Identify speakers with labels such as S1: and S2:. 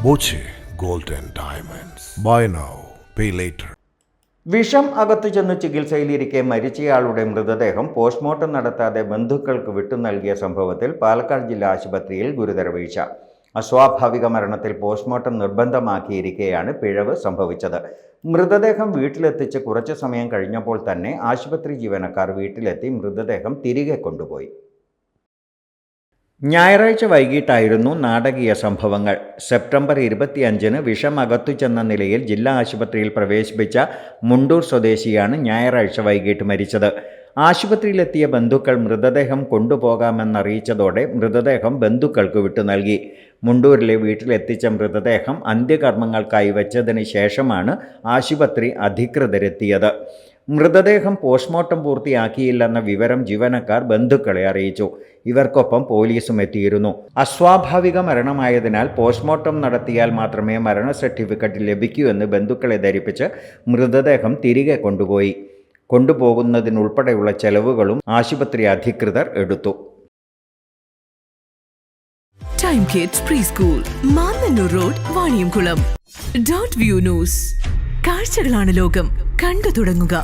S1: Boche gold and diamonds. Buy now, pay later.
S2: വിഷം അകത്തു ചെന്ന് ചികിത്സയിലിരിക്കെ മരിച്ചയാളുടെ മൃതദേഹം പോസ്റ്റ്മോർട്ടം നടത്താതെ ബന്ധുക്കൾക്ക് വിട്ടു നൽകിയ സംഭവത്തിൽ പാലക്കാട് ജില്ലാ ആശുപത്രിയിൽ ഗുരുതര വീഴ്ച. അസ്വാഭാവിക മരണത്തിൽ പോസ്റ്റ്മോർട്ടം നിർബന്ധമാക്കിയിരിക്കെയാണ് പിഴവ് സംഭവിച്ചത്. മൃതദേഹം വീട്ടിലെത്തിച്ച് കുറച്ചു സമയം കഴിഞ്ഞപ്പോൾ തന്നെ ആശുപത്രി ജീവനക്കാർ വീട്ടിലെത്തി മൃതദേഹം തിരികെ കൊണ്ടുപോയി. ഞായറാഴ്ച വൈകിട്ടായിരുന്നു നാടകീയ സംഭവങ്ങൾ. സെപ്റ്റംബർ 25-ന് വിഷം അകത്തു ചെന്ന നിലയിൽ ജില്ലാ ആശുപത്രിയിൽ പ്രവേശിപ്പിച്ച മുണ്ടൂർ സ്വദേശിയാണ് ഞായറാഴ്ച വൈകിട്ട് മരിച്ചത്. ആശുപത്രിയിലെത്തിയ ബന്ധുക്കൾ മൃതദേഹം കൊണ്ടുപോകാമെന്നറിയിച്ചതോടെ മൃതദേഹം ബന്ധുക്കൾക്ക് വിട്ടു നൽകി. മുണ്ടൂരിലെ വീട്ടിലെത്തിച്ച മൃതദേഹം അന്ത്യകർമ്മങ്ങൾക്കായി വെച്ചതിന് ശേഷമാണ് ആശുപത്രി അധികൃതരെത്തിയത്. മൃതദേഹം പോസ്റ്റ്മോർട്ടം പൂർത്തിയാക്കിയില്ലെന്ന വിവരം ജീവനക്കാർ ബന്ധുക്കളെ അറിയിച്ചു. ഇവർക്കൊപ്പം പോലീസും എത്തിയിരുന്നു. അസ്വാഭാവിക മരണമായതിനാൽ പോസ്റ്റ്മോർട്ടം നടത്തിയാൽ മാത്രമേ മരണ സർട്ടിഫിക്കറ്റ് ലഭിക്കൂ എന്ന് ബന്ധുക്കളെ ധരിപ്പിച്ച് മൃതദേഹം തിരികെ കൊണ്ടുപോയി. കൊണ്ടുപോകുന്നതിനുൾപ്പെടെയുള്ള ചെലവുകളും ആശുപത്രി അധികൃതർ എടുത്തു.
S3: Time kids pre school, Mannannur road, Vaniyamkulam. .View news. കാഴ്ചകളാണ് ലോകം, കണ്ടു തുടങ്ങുക.